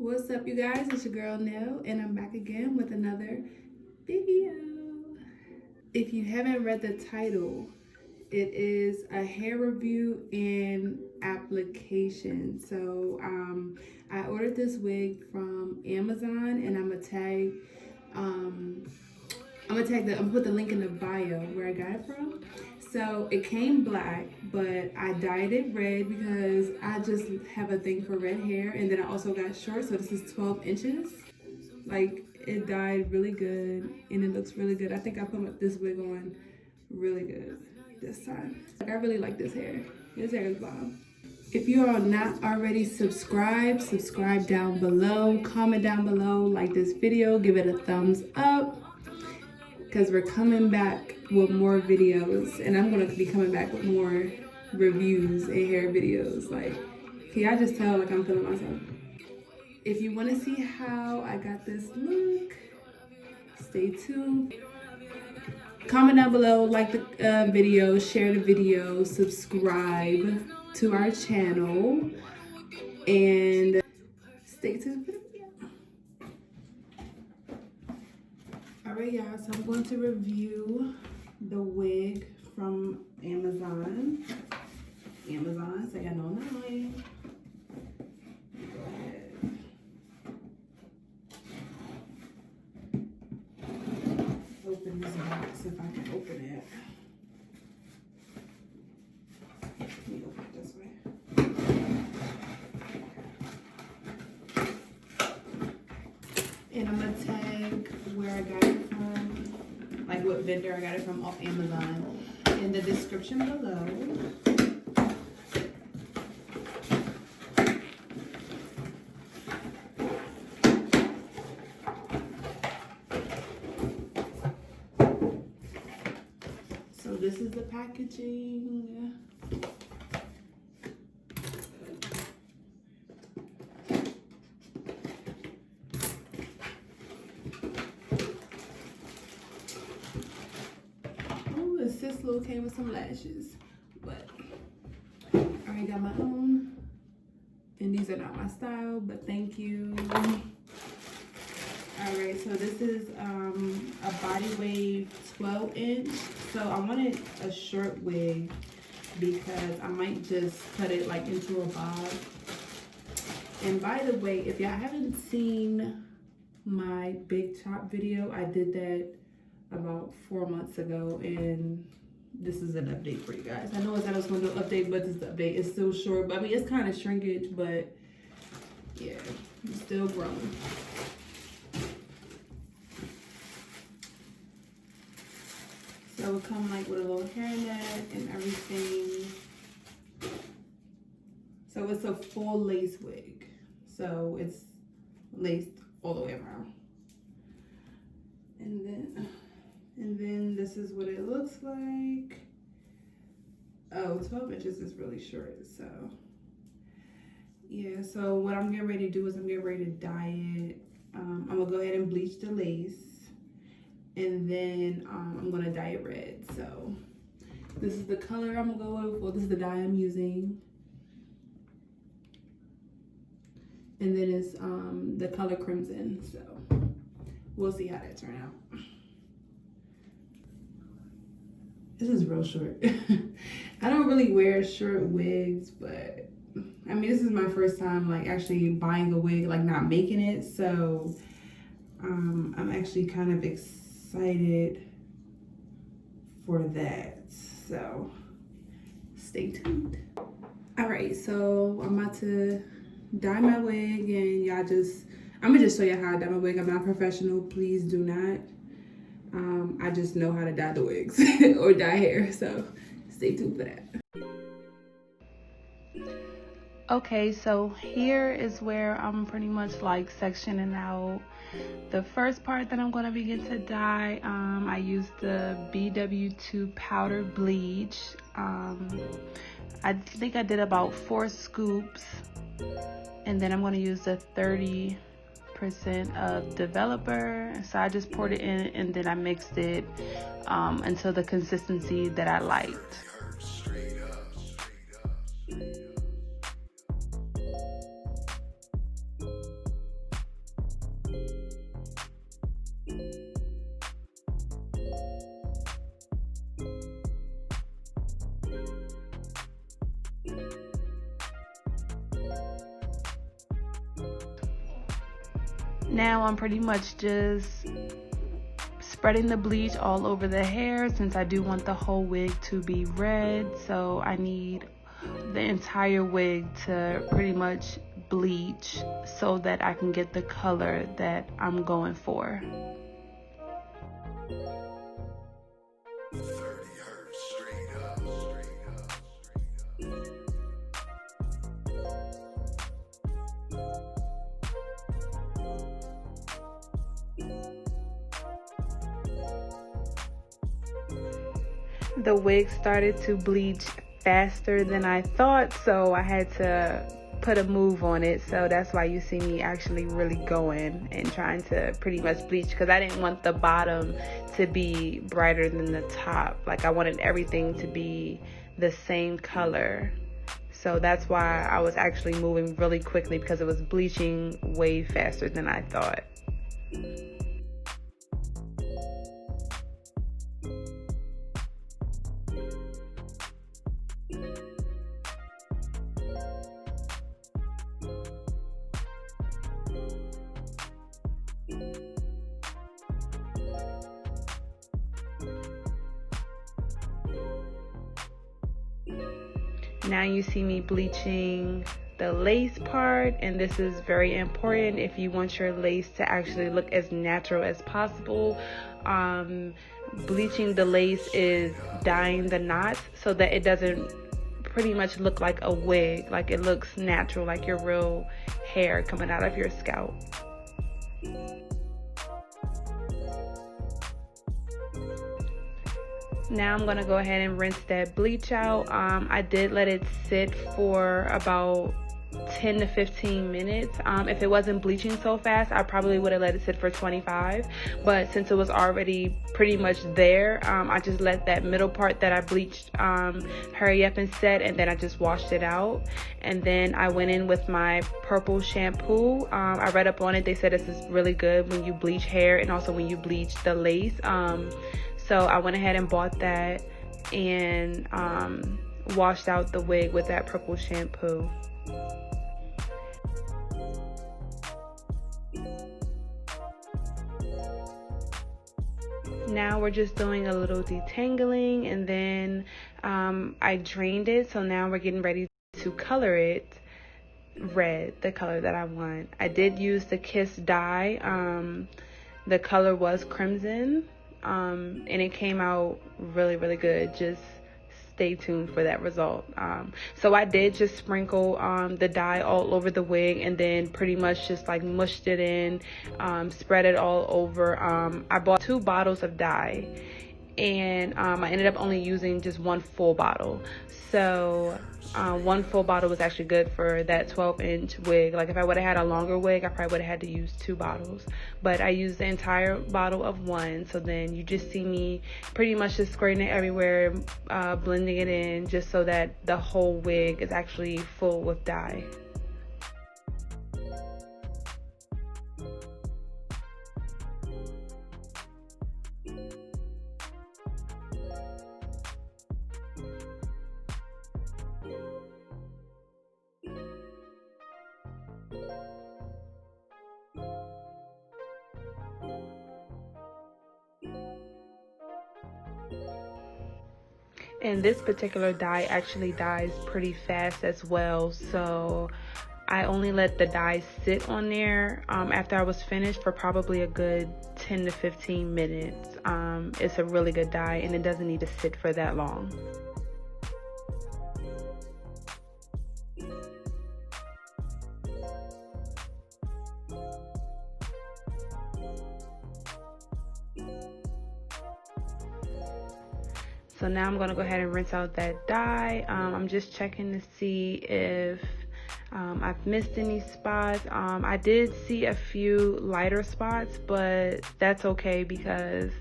What's up, you guys? It's your girl Nell, and I'm back again with another video. If you haven't read the title, it is a hair review and application. So I ordered this wig from Amazon, and I'm gonna put the link in the bio where I got it from. So it came black, but I dyed it red because I just have a thing for red hair, and then I also got short, so this is 12 inches. Like, it dyed really good, and it looks really good. I think I put this wig on really good this time. Like, I really like this hair. This hair is bomb. If you are not already subscribed, subscribe down below, comment down below, like this video, give it a thumbs up, because we're coming back with more videos, and I'm gonna be coming back with more reviews and hair videos. Like, can y'all just tell like I'm feeling myself? If you want to see how I got this look, stay tuned. Comment down below, like the video, share the video, subscribe to our channel, and stay tuned for the video. Alright, y'all, so I'm going to review the wig from Amazon. Say I know nine. Go ahead. Open this box if I can open it. Let me open it this way. And I'm gonna tag where I got it from, like what vendor I got it from off Amazon, in the description below. So this is the packaging. Oh, the Sislo came with some lashes, but I already got my own. And these are not my style, but thank you. All right, so this is a body wave 12 inch. So I wanted a short wig because I might just cut it like into a bob. And by the way, if y'all haven't seen my big top video, I did that about 4 months ago, and this is an update for you guys. I know I said I was going to do an update, but this update is still short. But I mean, it's kind of shrinkage, but yeah, it's still growing. So it come like with a little hairnet and everything. So it's a full lace wig. So it's laced all the way around. And then this is what it looks like. Oh, 12 inches is really short, so yeah. So what I'm getting ready to do is I'm getting ready to dye it. I'm gonna go ahead and bleach the lace, and then I'm gonna dye it red. So this is the color I'm gonna go with. Well, this is the dye I'm using, and then it's the color crimson. So we'll see how that turn out. This is real short. I don't really wear short wigs, but I mean, this is my first time like actually buying a wig, like not making it. So I'm actually kind of excited for that. So stay tuned. All right, so I'm about to dye my wig, and I'm gonna just show you how I dye my wig. I'm not professional, please do not. I just know how to dye the wigs or dye hair, so stay tuned for that. Okay, so here is where I'm pretty much like sectioning out the first part that I'm going to begin to dye. I used the BW2 powder bleach. I think I did about 4 scoops, and then I'm going to use the 30% of developer. So I just poured it in, and then I mixed it until the consistency that I liked. Now I'm pretty much just spreading the bleach all over the hair, since I do want the whole wig to be red. So I need the entire wig to pretty much bleach so that I can get the color that I'm going for. The wig started to bleach faster than I thought, so I had to put a move on it. So that's why you see me actually really going and trying to pretty much bleach, because I didn't want the bottom to be brighter than the top. Like, I wanted everything to be the same color. So that's why I was actually moving really quickly, because it was bleaching way faster than I thought. Now you see me bleaching the lace part, and this is very important if you want your lace to actually look as natural as possible. Bleaching the lace is dyeing the knots so that it doesn't pretty much look like a wig, like it looks natural, like your real hair coming out of your scalp. Now I'm gonna go ahead and rinse that bleach out. I did let it sit for about 10 to 15 minutes. If it wasn't bleaching so fast, I probably would have let it sit for 25, but since it was already pretty much there, I just let that middle part that I bleached hurry up and set, and then I just washed it out. And then I went in with my purple shampoo. I read up on it. They said this is really good when you bleach hair and also when you bleach the lace. So I went ahead and bought that and washed out the wig with that purple shampoo. Now we're just doing a little detangling, and then I drained it, so now we're getting ready to color it red, the color that I want. I did use the Kiss dye. The color was crimson, and it came out really, really good. Just stay tuned for that result. So I did just sprinkle the dye all over the wig, and then pretty much just like mushed it in, spread it all over. I bought 2 bottles of dye, and I ended up only using just 1 full bottle. So 1 full bottle was actually good for that 12-inch wig. Like, if I would have had a longer wig, I probably would have had to use 2 bottles, but I used the entire bottle of 1. So then you just see me pretty much just squirting it everywhere, blending it in, just so that the whole wig is actually full with dye. And this particular dye actually dyes pretty fast as well, so I only let the dye sit on there after I was finished for probably a good 10 to 15 minutes. It's a really good dye, and it doesn't need to sit for that long. So now I'm going to go ahead and rinse out that dye. I'm just checking to see if I've missed any spots. I did see a few lighter spots, but that's okay, because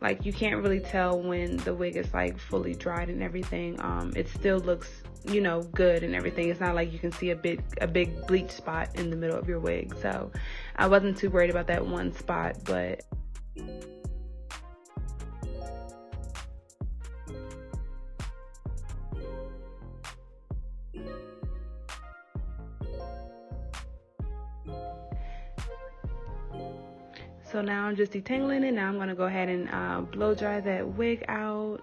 like, you can't really tell when the wig is like fully dried and everything. It still looks, you know, good and everything. It's not like you can see a big bleach spot in the middle of your wig. So I wasn't too worried about that one spot, but So now I'm just detangling it. Now I'm going to go ahead and blow dry that wig out.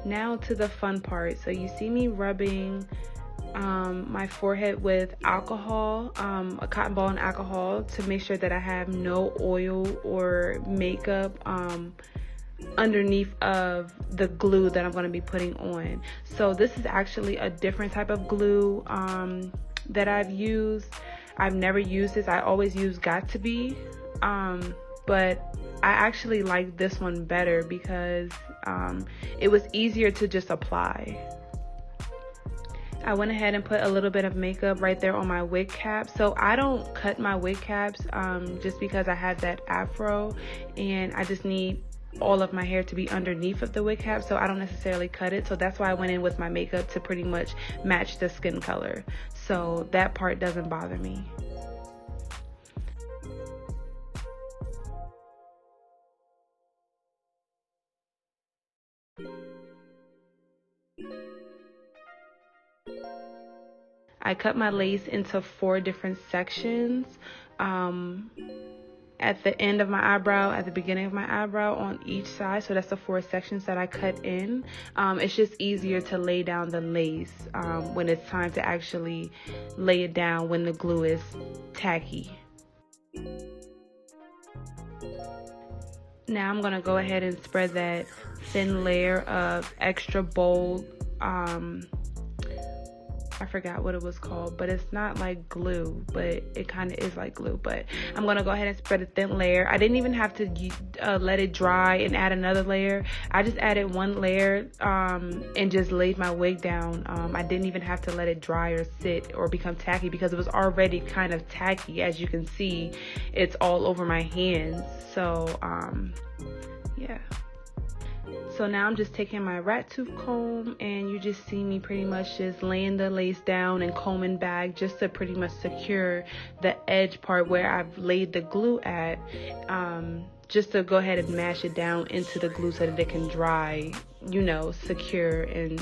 Now to the fun part. So you see me rubbing my forehead with alcohol, a cotton ball and alcohol, to make sure that I have no oil or makeup underneath of the glue that I'm going to be putting on. So this is actually a different type of glue that I've used. I've never used this. I always use Got2b, but I actually like this one better because it was easier to just apply. I went ahead and put a little bit of makeup right there on my wig cap. So I don't cut my wig caps just because I have that afro and I just need all of my hair to be underneath of the wig cap, so I don't necessarily cut it. So that's why I went in with my makeup to pretty much match the skin color. So that part doesn't bother me. I cut my lace into 4 different sections. At the end of my eyebrow, at the beginning of my eyebrow, on each side. So that's the 4 sections that I cut in. It's just easier to lay down the lace when it's time to actually lay it down when the glue is tacky. Now I'm gonna go ahead and spread that thin layer of extra bold, I forgot what it was called, but it's not like glue, but it kind of is like glue. But I'm gonna go ahead and spread a thin layer. I didn't even have to let it dry and add another layer. I just added 1 layer and just laid my wig down. I didn't even have to let it dry or sit or become tacky because it was already kind of tacky. As you can see, it's all over my hands. So yeah. So now I'm just taking my rat tooth comb, and you just see me pretty much just laying the lace down and combing back just to pretty much secure the edge part where I've laid the glue at, just to go ahead and mash it down into the glue so that it can dry, you know, secure. And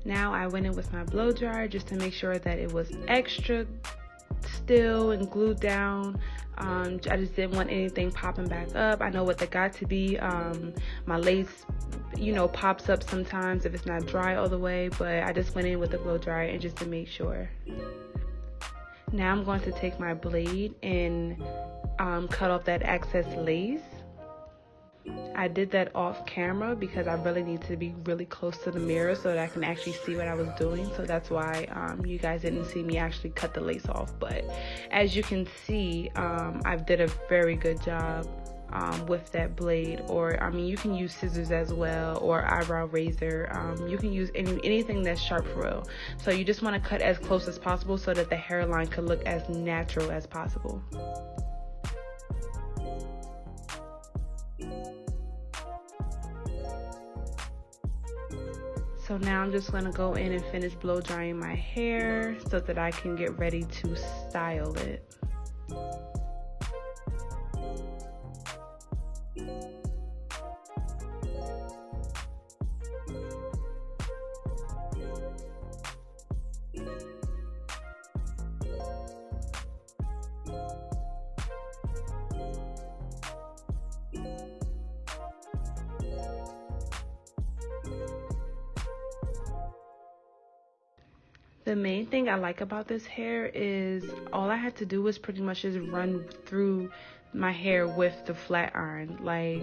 now I went in with my blow dryer just to make sure that it was extra still and glued down. I just didn't want anything popping back up. I know what they Got2b, my lace, you know, pops up sometimes if it's not dry all the way, but I just went in with the blow dryer and just to make sure. Now I'm going to take my blade and cut off that excess lace. I did that off camera because I really need to be really close to the mirror so that I can actually see what I was doing. So that's why you guys didn't see me actually cut the lace off. But as you can see, I did a very good job with that blade. Or I mean, you can use scissors as well, or eyebrow razor. You can use anything that's sharp for real. So you just want to cut as close as possible so that the hairline could look as natural as possible. So now I'm just going to go in and finish blow drying my hair so that I can get ready to style it. The main thing I like about this hair is all I had to do was pretty much just run through my hair with the flat iron. Like,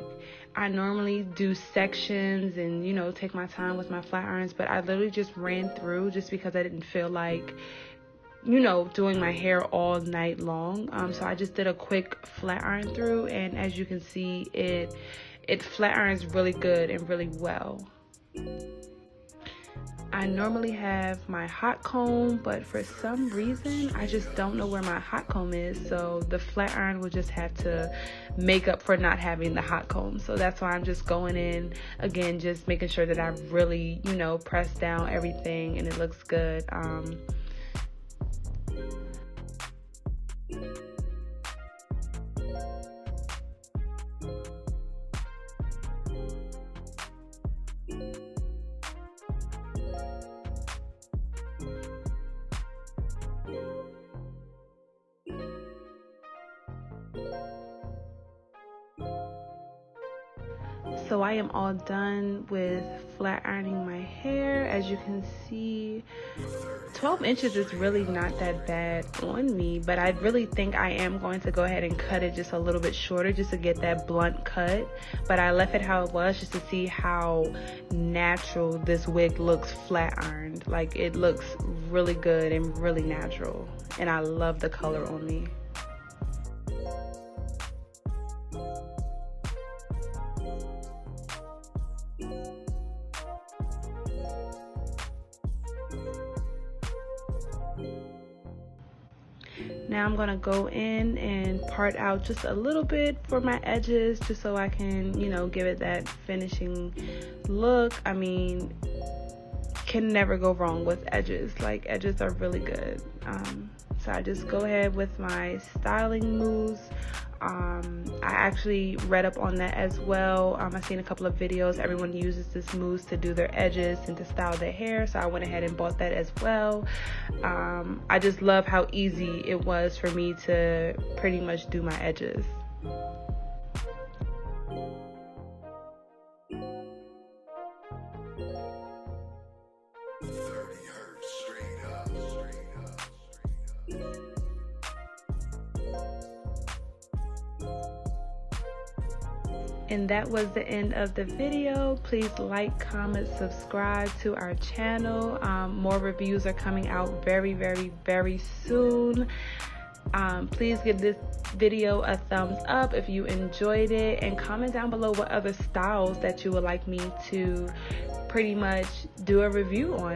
I normally do sections and, you know, take my time with my flat irons, but I literally just ran through just because I didn't feel like you know, doing my hair all night long. So I just did a quick flat iron through, and as you can see, it flat irons really good and really well. I normally have my hot comb, but for some reason I just don't know where my hot comb is, so the flat iron will just have to make up for not having the hot comb. So that's why I'm just going in again, just making sure that I really, you know, press down everything and it looks good. So I am all done with flat ironing my hair. As you can see, 12 inches is really not that bad on me, but I really think I am going to go ahead and cut it just a little bit shorter just to get that blunt cut. But I left it how it was just to see how natural this wig looks flat ironed. Like, it looks really good and really natural, and I love the color on me. Now I'm gonna go in and part out just a little bit for my edges, just so I can, you know, give it that finishing look. I mean, can never go wrong with edges. Like, edges are really good. So I just go ahead with my styling moves. I actually read up on that as well. I've seen a couple of videos. Everyone uses this mousse to do their edges and to style their hair, so I went ahead and bought that as well. I just love how easy it was for me to pretty much do my edges. And that was the end of the video. Please like, comment, subscribe to our channel. More reviews are coming out very, very, very soon. Please give this video a thumbs up if you enjoyed it, and comment down below what other styles that you would like me to pretty much do a review on.